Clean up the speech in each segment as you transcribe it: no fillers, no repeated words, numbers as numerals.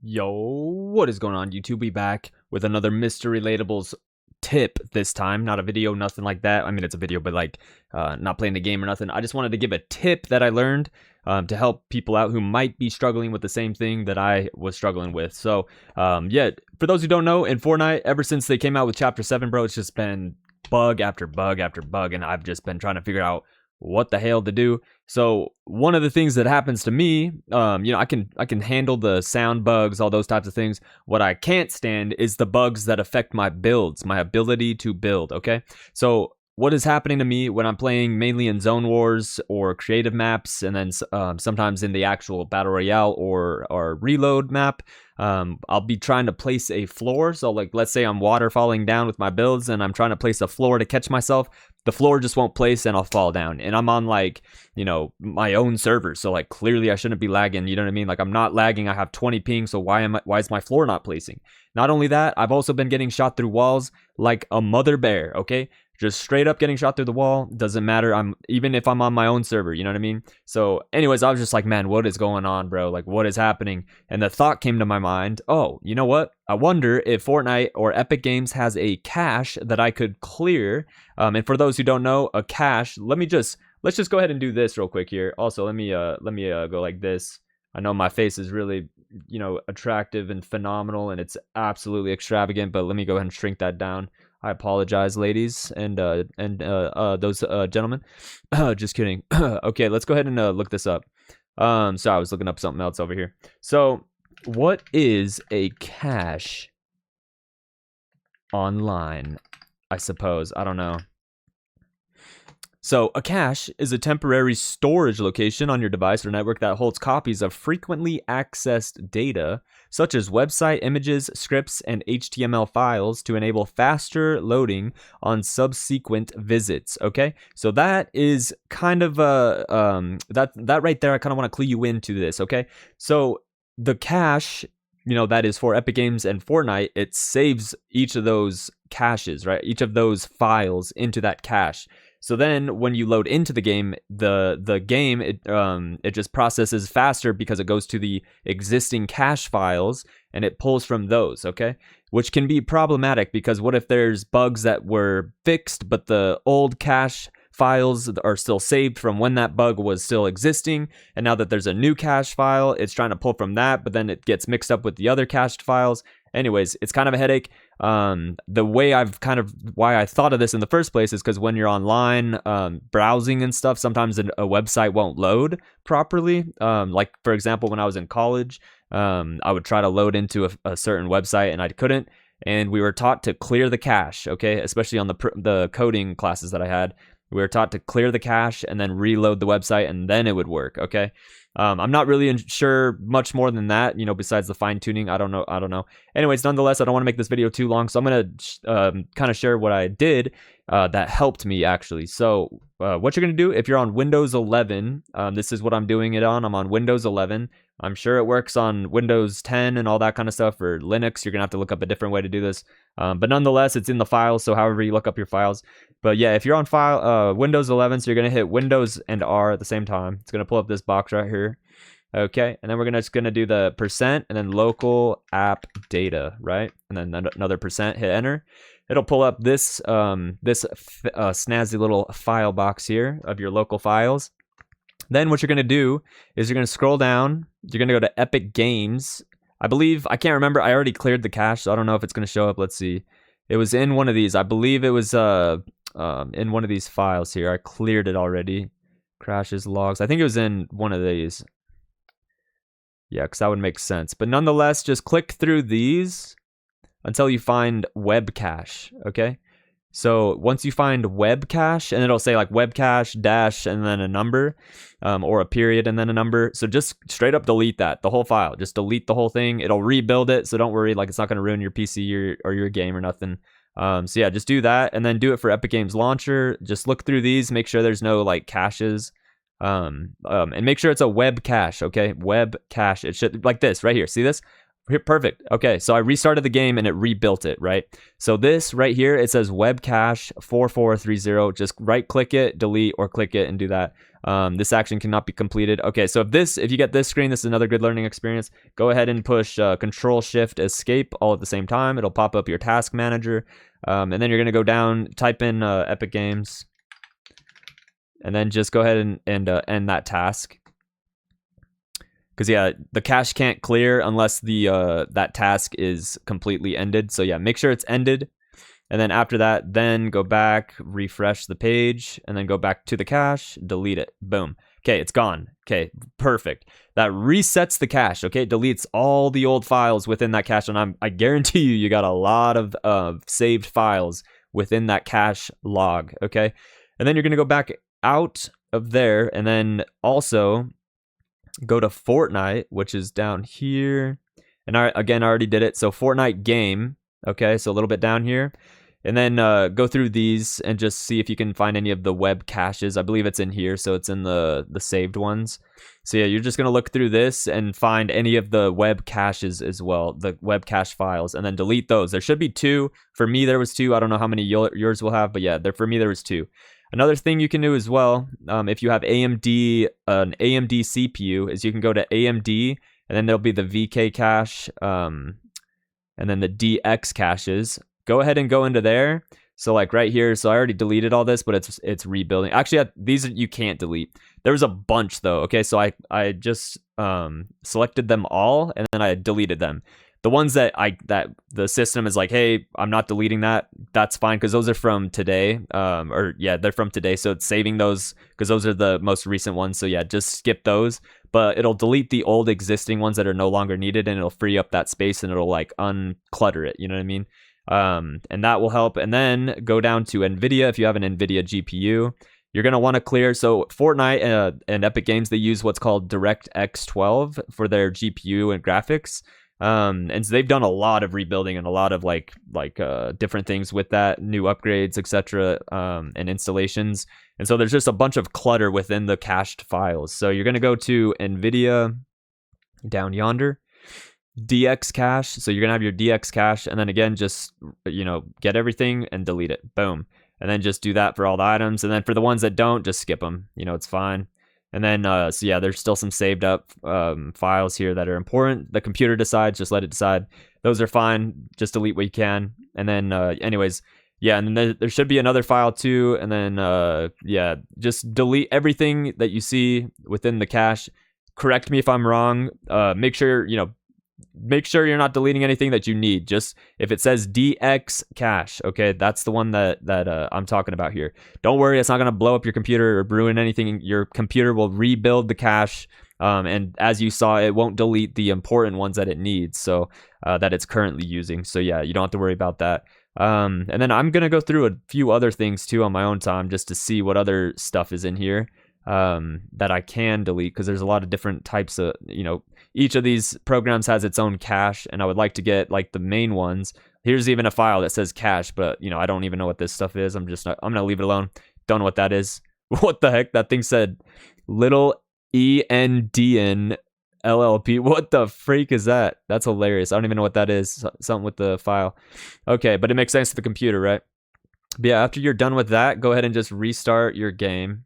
Yo, what is going on, YouTube? We back with another Mr. Relatables tip this time. Not a video, nothing like that. I mean, it's a video, but like not playing the game or nothing. I just wanted to give a tip that I learned to help people out who might be struggling with the same thing that I was struggling with. So, yeah, for those who don't know, in Fortnite, ever since they came out with Chapter 7, bro, it's just been bug after bug after bug, and I've just been trying to figure out what the hell to do. So one of the things that happens to me, I can handle the sound bugs, all those types of things. What I can't stand is the bugs that affect my builds, my ability to build. Okay, so what is happening to me when I'm playing mainly in zone wars or creative maps, and then sometimes in the actual battle royale or reload map, I'll be trying to place a floor. So like, let's say I'm waterfalling down with my builds and I'm trying to place a floor to catch myself. The floor just won't place and I'll fall down. And I'm on like, my own server. So like clearly I shouldn't be lagging. You know what I mean? Like I'm not lagging. I have 20 ping. So why is my floor not placing? Not only that, I've also been getting shot through walls like a mother bear. Okay. Just straight up getting shot through the wall. Doesn't matter. Even if I'm on my own server, you know what I mean? So anyways, I was just like, man, what is going on, bro? Like what is happening? And the thought came to my mind, oh, you know what? I wonder if Fortnite or Epic Games has a cache that I could clear. And for those who don't know, a cache, let's just go ahead and do this real quick here. Also, let me go like this. I know my face is really, attractive and phenomenal, and it's absolutely extravagant, but let me go ahead and shrink that down. I apologize, ladies and those gentlemen. Just kidding. Okay, let's go ahead and look this up. So I was looking up something else over here. So, what is a cache online? I suppose. I don't know. So, a cache is a temporary storage location on your device or network that holds copies of frequently accessed data, such as website images, scripts, and HTML files to enable faster loading on subsequent visits. Okay, so that is kind of that right there. I kind of want to clue you into this. Okay, so the cache, that is for Epic Games and Fortnite, it saves each of those caches, right? Each of those files into that cache. So then when you load into the game, the game, it just processes faster because it goes to the existing cache files and it pulls from those, okay? Which can be problematic because what if there's bugs that were fixed, but the old cache files are still saved from when that bug was still existing, and now that there's a new cache file, it's trying to pull from that, but then it gets mixed up with the other cached files. Anyways, it's kind of a headache. The way why I thought of this in the first place is because when you're online browsing and stuff, sometimes a website won't load properly. Like for example, when I was in college, I would try to load into a certain website and I couldn't. And we were taught to clear the cache, okay? Especially on the coding classes that I had. We were taught to clear the cache and then reload the website and then it would work, okay? I'm not really sure much more than that, besides the fine tuning. I don't know. Anyways, nonetheless, I don't want to make this video too long, so I'm going to kind of share what I did that helped me actually. So what you're going to do if you're on Windows 11, this is what I'm doing it on. I'm on Windows 11. I'm sure it works on Windows 10 and all that kind of stuff. For Linux, you're going to have to look up a different way to do this. But nonetheless, it's in the files, so however you look up your files. But yeah, if you're on Windows 11, so you're going to hit Windows and R at the same time. It's going to pull up this box right here. Okay, and then we're just going to do the percent and then local app data, right? And then another percent, hit enter. It'll pull up this snazzy little file box here of your local files. Then what you're going to do is you're going to scroll down. You're going to go to Epic Games. I can't remember. I already cleared the cache, so I don't know if it's going to show up. Let's see. It was in one of these. I believe it was in one of these files here. I cleared it already. Crashes, logs. I think it was in one of these. Yeah, because that would make sense. But nonetheless, just click through these until you find web cache, okay? So once you find web cache, and it'll say like web cache dash and then a number, or a period and then a number. So just straight up delete that, the whole file. Just delete the whole thing. It'll rebuild it, so don't worry. Like it's not going to ruin your PC or your game or nothing. So yeah, just do that, and then do it for Epic Games Launcher. Just look through these, make sure there's no like caches, and make sure it's a web cache, okay? Web cache. It should like this right here. See this? Perfect. Okay, so I restarted the game and it rebuilt it, right? So this right here, it says web cache 4430. Just right click it, delete, or click it and do that. This action cannot be completed. Okay, so if you get this screen, this is another good learning experience. Go ahead and push Control Shift Escape all at the same time. It'll pop up your task manager, and then you're gonna go down, type in Epic Games, and then just go ahead and end that task. Because yeah, the cache can't clear unless that task is completely ended. So yeah, make sure it's ended. And then after that, then go back, refresh the page, and then go back to the cache, delete it. Boom. Okay, it's gone. Okay, perfect. That resets the cache. Okay, it deletes all the old files within that cache. And I guarantee you got a lot of saved files within that cache log. Okay, and then you're going to go back out of there, and then also go to Fortnite, which is down here. And I already did it. So Fortnite game. Okay, so a little bit down here. And then go through these and just see if you can find any of the web caches. I believe it's in here, so it's in the saved ones. So yeah, you're just going to look through this and find any of the web caches as well, the web cache files, and then delete those. There should be 2. For me, there was 2. I don't know how many yours will have, but yeah, for me, there was 2. Another thing you can do as well, if you have an AMD CPU, is you can go to AMD, and then there'll be the VK cache, and then the DX caches. Go ahead and go into there. So like right here, so I already deleted all this, but it's rebuilding. Actually, these you can't delete. There was a bunch though. Okay, so I just selected them all, and then I deleted them. The ones that the system is like, hey, I'm not deleting that. That's fine, because those are from today. Or yeah, they're from today, so it's saving those because those are the most recent ones. So yeah, just skip those. But it'll delete the old existing ones that are no longer needed, and it'll free up that space, and it'll like unclutter it. You know what I mean? And that will help. And then go down to NVIDIA. If you have an NVIDIA GPU, you're going to want to clear. So Fortnite and Epic Games, they use what's called DirectX 12 for their GPU and graphics. And so they've done a lot of rebuilding and a lot of like different things with that, new upgrades, etc., and installations. And so there's just a bunch of clutter within the cached files. So you're going to go to NVIDIA down yonder, DX cache. So you're going to have your DX cache, and then again, just, get everything and delete it. Boom. And then just do that for all the items. And then for the ones that don't, just skip them. It's fine. And then, so yeah, there's still some saved up files here that are important. The computer decides, just let it decide. Those are fine. Just delete what you can. And then, anyways, yeah, and then there should be another file too. And then, yeah, just delete everything that you see within the cache. Correct me if I'm wrong. Make sure you're not deleting anything that you need. Just if it says DX cache, okay, that's the one that I'm talking about here. Don't worry, it's not going to blow up your computer or ruin anything. Your computer will rebuild the cache, and as you saw, it won't delete the important ones that it needs, so that it's currently using. So yeah, you don't have to worry about that. And then I'm going to go through a few other things too on my own time, just to see what other stuff is in here that I can delete, because there's a lot of different types of, each of these programs has its own cache, and I would like to get like the main ones. Here's even a file that says cache, but I don't even know what this stuff is. I'm gonna leave it alone. Don't know what that is. What the heck? That thing said little ENDN LLP. What the freak is that? That's hilarious. I don't even know what that is. Something with the file. Okay, but it makes sense to the computer, right? But yeah, after you're done with that, go ahead and just restart your game.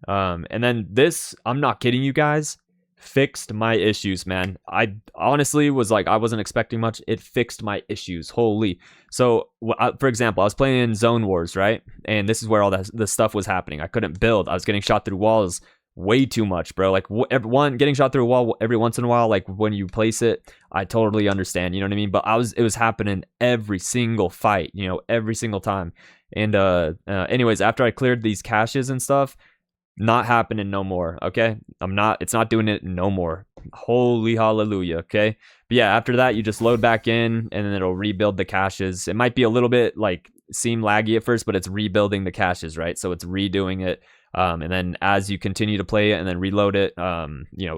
And then this, I'm not kidding you guys, fixed my issues, man. I honestly was like, I wasn't expecting much. It fixed my issues. Holy. So for example, I was playing in Zone Wars, right? And this is where all the stuff was happening. I couldn't build. I was getting shot through walls way too much, bro. Like getting shot through a wall every once in a while, like when you place it, I totally understand, you know what I mean? But it was happening every single fight, every single time. And anyways, after I cleared these caches and stuff, not happening no more. Okay, it's not doing it no more. Holy hallelujah. Okay, but yeah, after that you just load back in, and then it'll rebuild the caches. It might be a little bit like seem laggy at first, but it's rebuilding the caches, right? So it's redoing it, and then as you continue to play it and then reload it,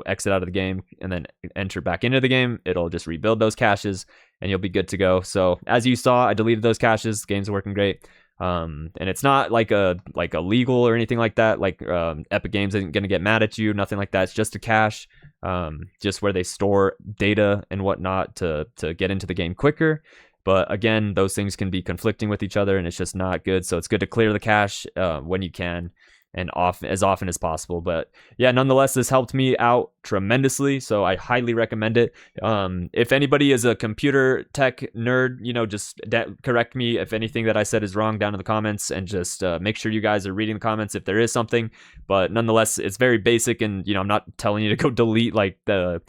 exit out of the game and then enter back into the game, it'll just rebuild those caches and you'll be good to go. So as you saw, I deleted those caches. The game's working great. And it's not like a legal or anything like that. Like Epic Games isn't gonna get mad at you, nothing like that. It's just a cache. just where they store data and whatnot to get into the game quicker. But again, those things can be conflicting with each other, and it's just not good. So it's good to clear the cache when you can, and as often as possible. But yeah, nonetheless, this helped me out tremendously, so I highly recommend it. If anybody is a computer tech nerd, just correct me if anything that I said is wrong down in the comments, and just make sure you guys are reading the comments if there is something. But nonetheless, it's very basic, and I'm not telling you to go delete like the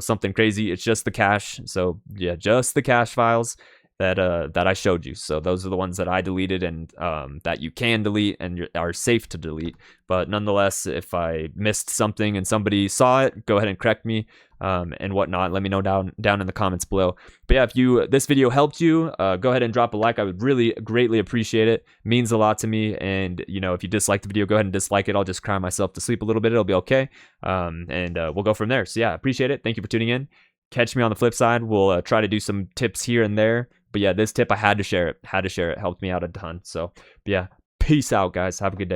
something crazy. It's just the cache. So yeah, just the cache files that I showed you. So those are the ones that I deleted, and that you can delete and are safe to delete. But nonetheless, if I missed something and somebody saw it, go ahead and correct me and whatnot. Let me know down in the comments below. But yeah, if this video helped you, go ahead and drop a like. I would really greatly appreciate it. Means a lot to me. And if you dislike the video, go ahead and dislike it. I'll just cry myself to sleep a little bit. It'll be okay. And we'll go from there. So yeah, appreciate it. Thank you for tuning in. Catch me on the flip side. We'll try to do some tips here and there. But yeah, this tip, I had to share it. Helped me out a ton. So, but yeah, peace out, guys. Have a good day.